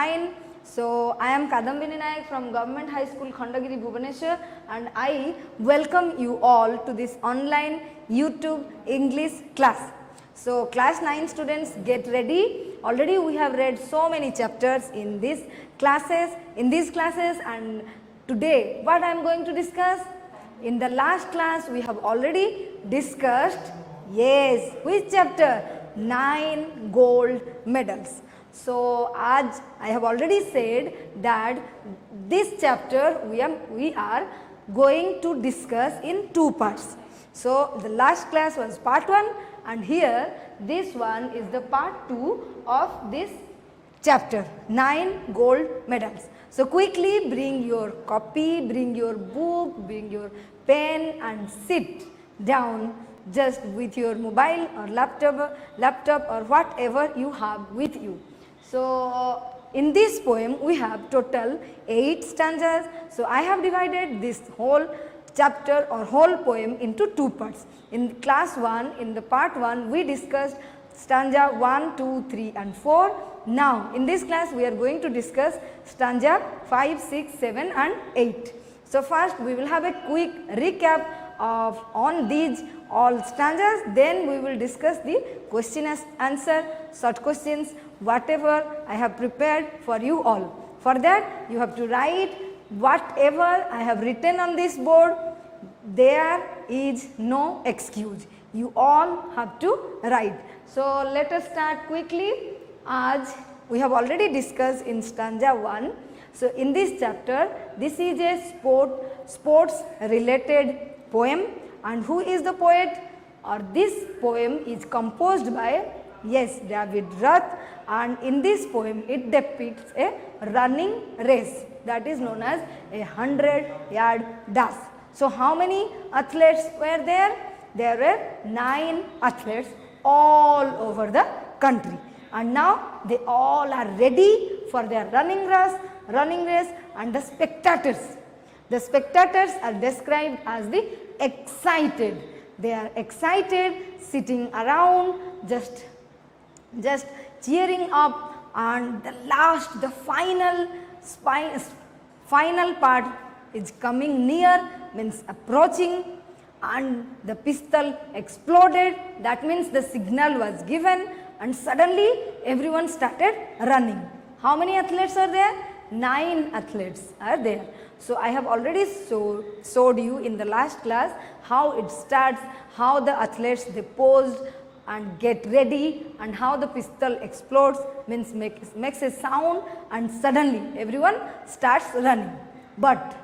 9. So, I am Kadambini Nayak from Government High School, Khandagiri, Bhubaneswar, and I welcome you all to this online YouTube English class. So, class 9 students, get ready. Already we have read so many chapters in these classes, and today what I am going to discuss? In the last class we have already discussed, yes, which chapter? 9 gold medals. So, as I have already said that this chapter we are going to discuss in 2 parts. So, the last class was part 1 and here this one is the part 2 of this chapter, 9 gold medals. So, quickly bring your copy, bring your book, bring your pen and sit down just with your mobile or laptop or whatever you have with you. So, in this poem we have total 8 stanzas. So, I have divided this whole chapter or whole poem into 2 parts. In class 1, in the part 1 we discussed stanza 1, 2, 3 and 4. Now, in this class we are going to discuss stanza 5, 6, 7 and 8. So, first we will have a quick recap of on these all stanzas, then we will discuss the question answer, short questions, whatever I have prepared for you all. For that you have to write whatever I have written on this board. There is no excuse, you all have to write. So, let us start quickly as we have already discussed in stanza 1. So, in this chapter this is a sports related poem, and who is the poet? Or this poem is composed by, yes, David Ruth, and in this poem it depicts a running race that is known as a 100-yard dash. So, how many athletes were there? There were 9 athletes all over the country, and now they all are ready for their running race, and the spectators. The spectators are described as the excited. They are excited, sitting around, just cheering up, and the final part is coming near, means approaching, and the pistol exploded. That means the signal was given, and suddenly everyone started running. How many athletes are there? 9 athletes are there. So, I have already showed you in the last class how it starts, how the athletes they posed and get ready, and how the pistol explodes, means makes a sound, and suddenly everyone starts running. But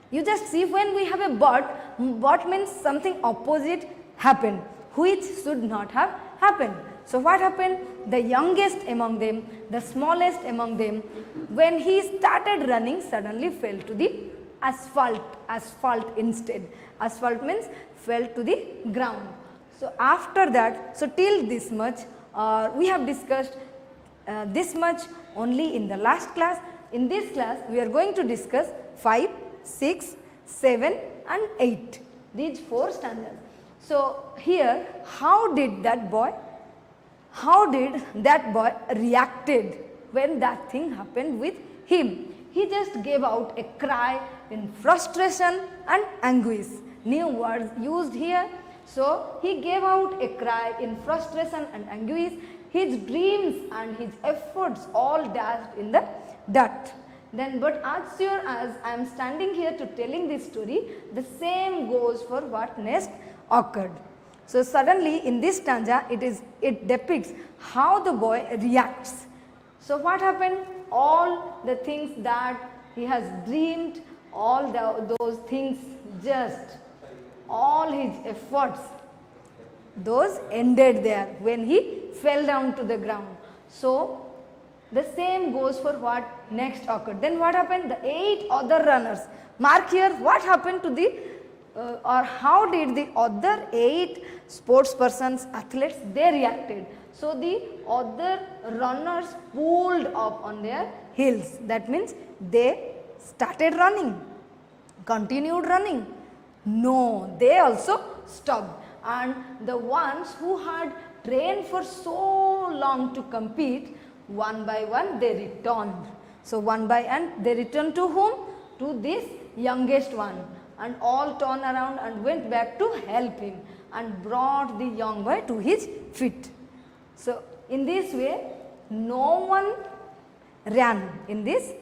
you just see, when we have a but means something opposite happened which should not have happened. So, what happened? The youngest among them, the smallest among them, when he started running, suddenly fell to the asphalt instead. Asphalt means fell to the ground. So, after that, so till this much we have discussed this much only in the last class. In this class we are going to discuss 5, 6, 7 and 8, these 4 stanzas. So, here how did that boy reacted when that thing happened with him? He just gave out a cry in frustration and anguish. New words used here. So, he gave out a cry in frustration and anguish. His dreams and his efforts all dashed in the dirt. Then, but as sure as I am standing here to telling this story, the same goes for what next occurred. So, suddenly in this stanza it depicts how the boy reacts. So, what happened? All the things that he has dreamed, all those things, just all his efforts, those ended there when he fell down to the ground. So, the same goes for what next occurred. Then what happened? The 8 other runners. Mark here what happened to the or how did the other 8 sports persons, athletes, they reacted. So, the other runners pulled up on their heels. That means they started running, continued running. No, they also stopped, and the ones who had trained for so long to compete, one by one they returned. So one by, and they returned to whom? To this youngest one, and all turned around and went back to help him and brought the young boy to his feet. So in this way, no one ran in this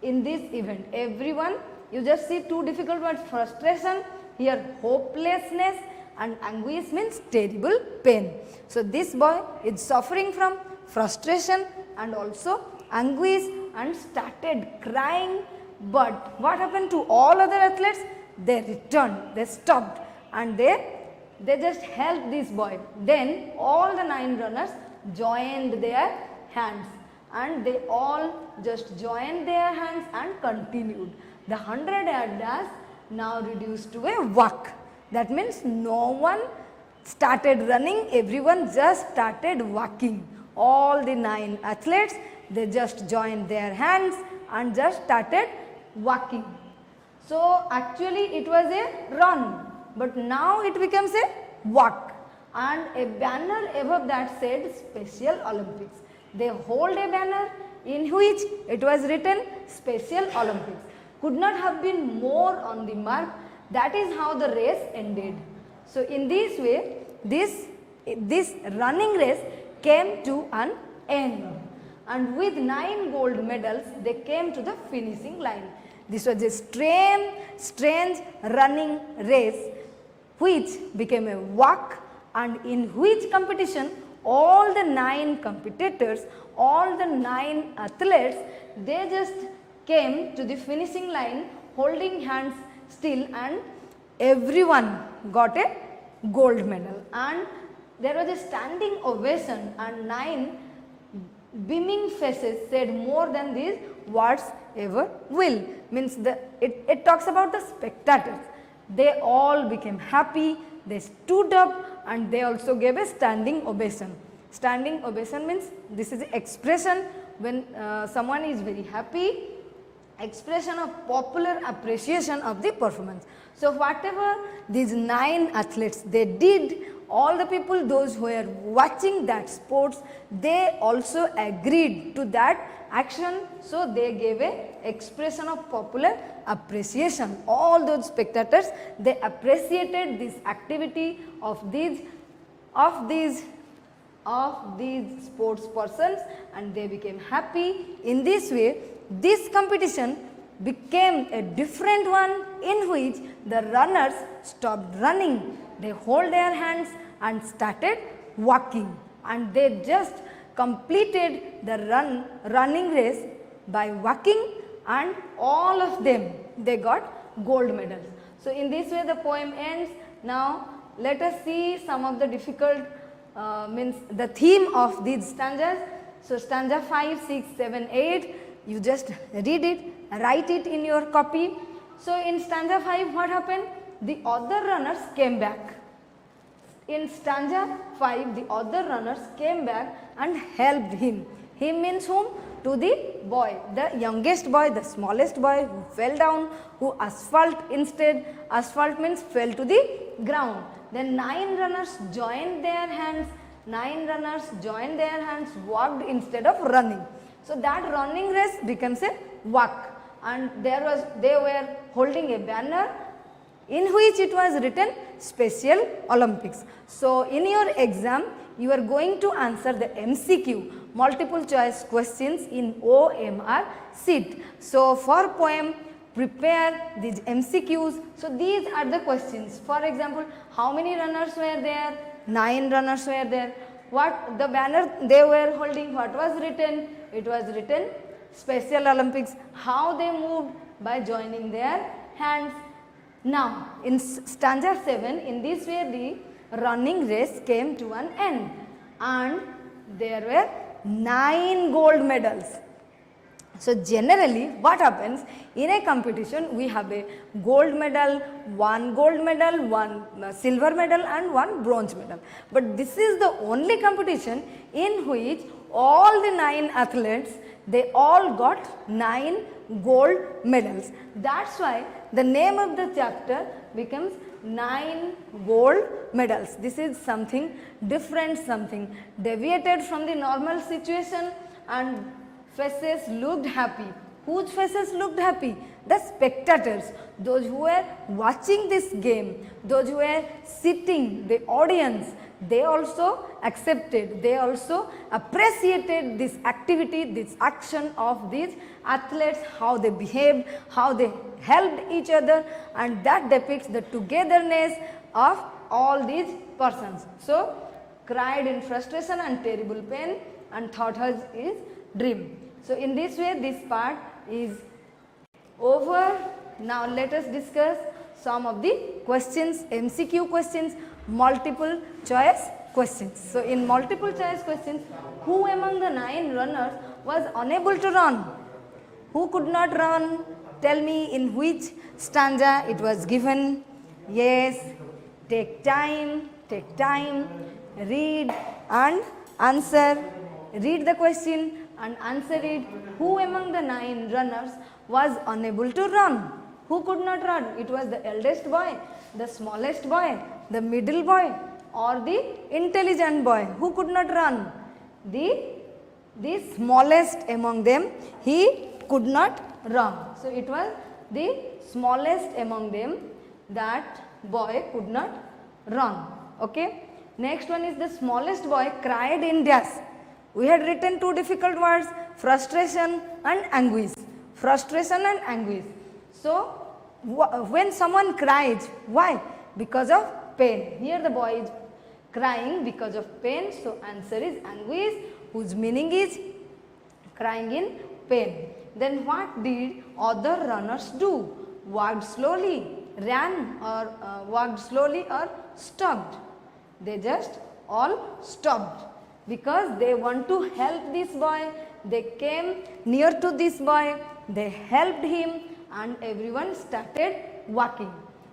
event. Everyone, you just see two difficult words, frustration, here hopelessness, and anguish means terrible pain. So this boy is suffering from frustration and also anguish and started crying. But what happened to all other athletes? They returned, they stopped, and they just helped this boy. Then all the 9 runners joined their hands, and they all just joined their hands and continued. The 100-yard dash now reduced to a walk. That means no one started running, everyone just started walking. All the 9 athletes, they just joined their hands and just started walking. So actually it was a run, but now it becomes a walk, and a banner above that said Special Olympics. They hold a banner in which it was written Special Olympics. Could not have been more on the mark. That is how the race ended. So in this way, this running race came to an end, and with 9 gold medals they came to the finishing line. This was a strange running race which became a walk, and in which competition all the 9 competitors, all the 9 athletes, they just came to the finishing line holding hands still, and everyone got a gold medal, and there was a standing ovation, and 9 beaming faces said more than these words ever will. Means it talks about the spectators. They all became happy, they stood up, and they also gave a standing ovation. Standing ovation means this is the expression when someone is very happy, expression of popular appreciation of the performance. So whatever these 9 athletes they did, all the people, those who were watching that sports, they also agreed to that action. So they gave a expression of popular appreciation. All those spectators, they appreciated this activity of these sports persons, and they became happy. In this way, this competition became a different one in which the runners stopped running. They hold their hands and started walking, and they just completed the running race by walking, and all of them, they got gold medals. So in this way the poem ends. Now let us see some of the difficult means the theme of these stanzas. So stanza 5, 6, 7, 8, you just read it, write it in your copy. So in stanza 5 what happened? The other runners came back. In stanza 5 the other runners came back and helped him. Him means whom? To the boy, the youngest boy, the smallest boy who fell down, who asphalt means fell to the ground. Then 9 runners joined their hands, walked instead of running. So that running race becomes a walk, and they were holding a banner in which it was written Special Olympics. So in your exam you are going to answer the MCQ, multiple choice questions in OMR sheet. So for poem, prepare these MCQs. So these are the questions. For example, how many runners were there? 9 runners were there. What the banner they were holding, what was written? It was written Special Olympics. How they moved? By joining their hands. Now in stanza 7, in this way the running race came to an end, and there were 9 gold medals. So generally what happens in a competition, we have a gold medal, 1 gold medal, 1 silver medal, and 1 bronze medal. But this is the only competition in which all the 9 athletes, they all got 9 gold medals. That's why the name of the chapter becomes 9 gold medals. This is something different, something deviated from the normal situation, and faces looked happy. Whose faces looked happy? The spectators, those who were watching this game, those who were sitting, the audience, they also accepted, they also appreciated this activity, this action of these athletes, how they behaved, how they helped each other, and that depicts the togetherness of all these persons. So, cried in frustration and terrible pain and thought hers is dream. So, in this way this part is over. Now, let us discuss some of the questions, MCQ questions, multiple choice questions. So, in multiple choice questions, who among the 9 runners was unable to run? Who could not run? Tell me in which stanza it was given. Yes, take time, read and answer. Read the question and answer it. Who among the 9 runners was unable to run? Who could not run? It was the eldest boy, the smallest boy, the middle boy, or the intelligent boy. Who could not run? The smallest among them, he could not run. So, it was the smallest among them, that boy could not run. Okay. Next one is the smallest boy cried in dash. We had written 2 difficult words, frustration and anguish. Frustration and anguish. So, when someone cries, why? Because of pain. Here the boy is crying because of pain. So, answer is anguish, whose meaning is crying in pain. Then what did other runners do? Walked slowly, ran, or walked slowly, or stopped. They just all stopped because they want to help this boy. They came near to this boy, they helped him, and everyone started walking.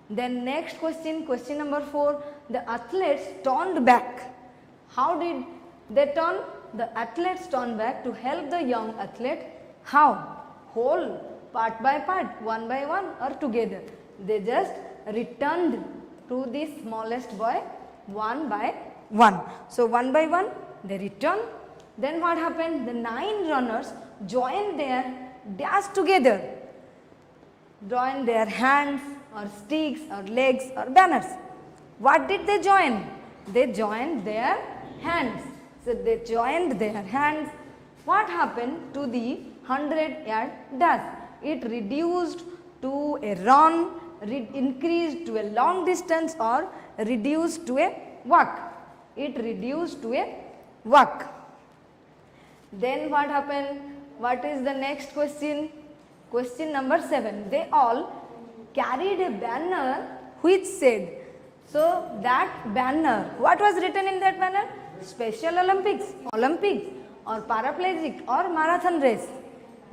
Then next question, question number 4, the athletes turned back. How did they turn? The athletes turned back to help the young athlete. How? Whole, part by part, one by one, or together. They just returned to the smallest boy one by one. So, one by one they returned. Then what happened? The 9 runners joined their dash together, joined their hands or sticks or legs or banners. What did they join? They joined their hands. So, they joined their hands. What happened to the 100-yard dash? It reduced to a run, increased to a long distance, or reduced to a walk. It reduced to a walk. Then what happened? What is the next question? Question number 7. They all carried a banner which said, so that banner, what was written in that banner? Special Olympics, or paraplegic, or marathon race.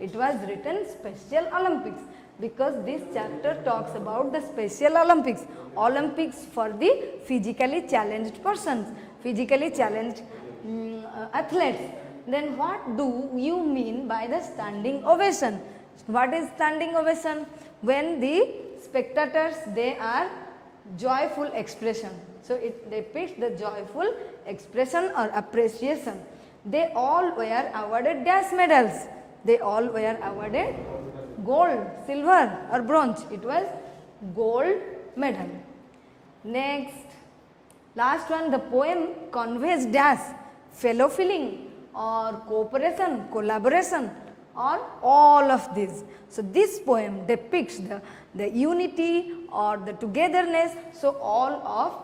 It was written Special Olympics because this chapter talks about the Special Olympics, Olympics for the physically challenged persons, physically challenged athletes. Then what do you mean by the standing ovation? What is standing ovation? When the spectators, they are joyful expression. So, it depicts the joyful expression or appreciation. They all were awarded dash medals. They all were awarded gold, silver or bronze. It was gold medal. Next, last one, the poem conveys dash, fellow feeling or cooperation, collaboration, or all of these. So, this poem depicts the unity or the togetherness. So, all of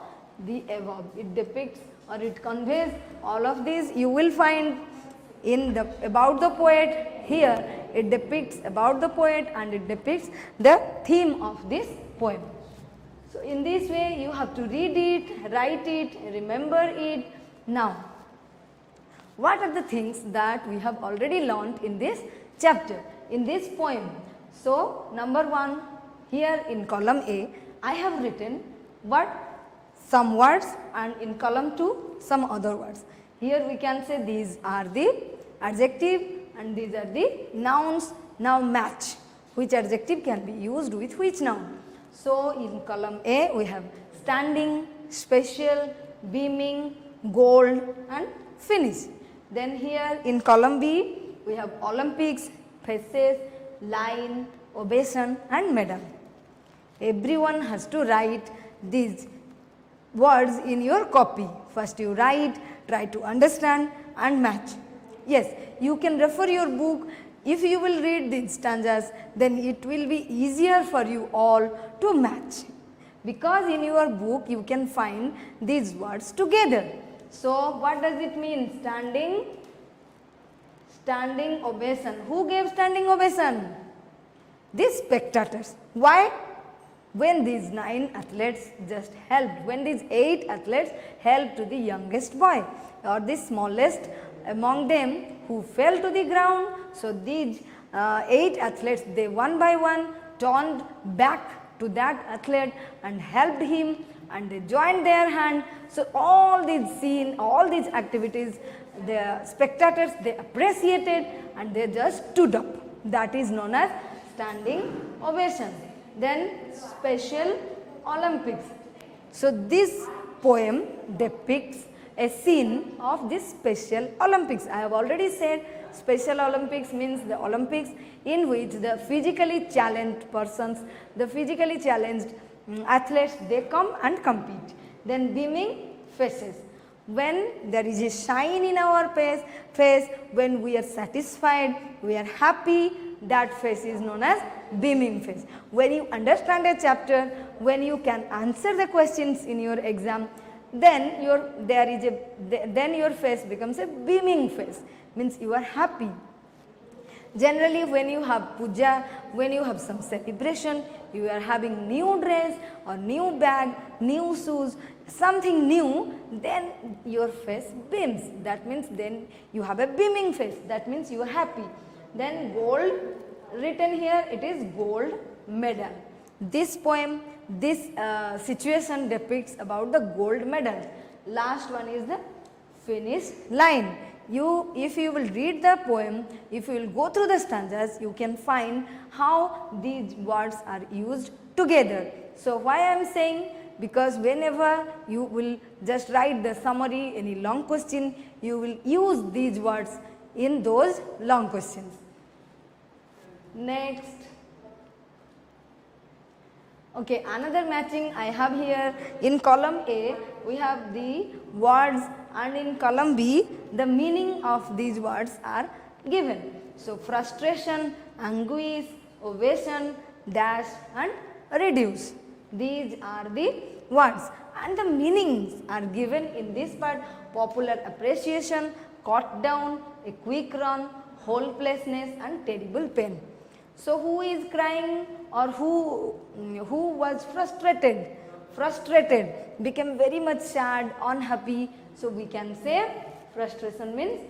the above, it depicts or it conveys all of these. You will find in the about the poet. Here it depicts about the poet and it depicts the theme of this poem. So, in this way you have to read it, write it, remember it. Now, what are the things that we have already learnt in this chapter, in this poem? So, number 1, here in column A, I have written what? Some words, and in column 2, some other words. Here we can say these are the adjective and these are the nouns. Now, match which adjective can be used with which noun. So, in column A, we have standing, special, beaming, gold and finish. Then here in column B, we have Olympics, faces, line, ovation and medal. Everyone has to write these words in your copy. First you write, try to understand and match. Yes, you can refer your book. If you will read these stanzas, then it will be easier for you all to match, because in your book you can find these words together. So what does it mean? Standing ovation. Who gave standing ovation? These spectators. Why? When these 9 athletes just helped, when these 8 athletes helped to the youngest boy or the smallest among them who fell to the ground. So these 8 athletes, they one by one turned back to that athlete and helped him, and they joined their hand. So all these scene, all these activities, the spectators, they appreciated and they just stood up. That is known as standing ovation. Then Special Olympics. So this poem depicts a scene of this Special Olympics. I have already said Special Olympics means the Olympics in which the physically challenged persons, the physically challenged athletes, they come and compete. Then beaming faces. When there is a shine in our face, when we are satisfied, we are happy, that face is known as beaming face. When you understand a chapter, when you can answer the questions in your exam, then your face becomes a beaming face, means you are happy. Generally, when you have puja, when you have some celebration, you are having new dress or new bag, new shoes, something new, then your face beams. That means then you have a beaming face. That means you are happy. Then gold, written here, it is gold medal. This poem, this situation depicts about the gold medal. Last one is the finish line. If you will read the poem, if you will go through the stanzas, you can find how these words are used together. So why I am saying? Because whenever you will just write the summary, any long question, you will use these words in those long questions. Next. Okay, another matching I have here. In column A, we have the words, and in column B, the meaning of these words are given. So, frustration, anguish, ovation, dash and reduce. These are the words, and the meanings are given in this part: popular appreciation, caught down, a quick run, hopelessness and terrible pain. So, who is crying, or who was frustrated? Frustrated, became very much sad, unhappy. So, we can say frustration means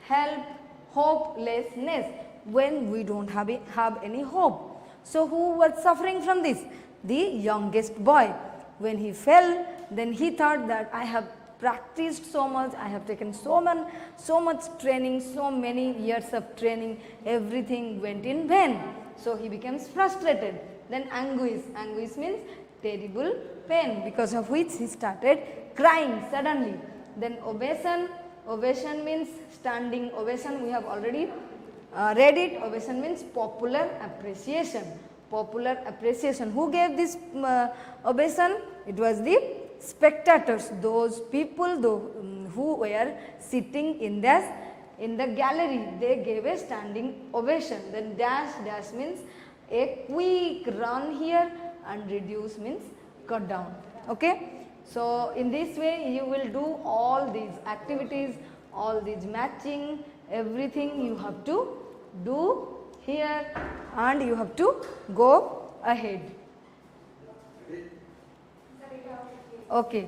help, hopelessness, when we don't have any hope. So, who was suffering from this? The youngest boy. When he fell, then he thought that I have practiced so much, I have taken so much training, so many years of training, everything went in vain. So, he becomes frustrated. Then anguish, anguish means terrible pain, because of which he started crying suddenly. Then ovation, ovation means standing ovation, we have already read it. Ovation means popular appreciation. Popular appreciation. Who gave this ovation? It was the spectators, those people who were sitting in the gallery, they gave a standing ovation. Then dash, dash means a quick run here, and reduce means cut down. Okay. So, in this way you will do all these activities, all these matching, everything you have to do here, and you have to go ahead. Okay.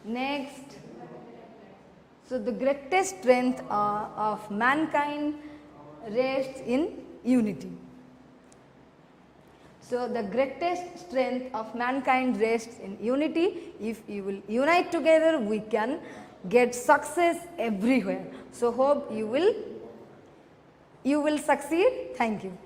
Next. So, the greatest strength of mankind rests in unity. So, the greatest strength of mankind rests in unity. If you will unite together, we can get success everywhere. So, hope you will succeed. Thank you.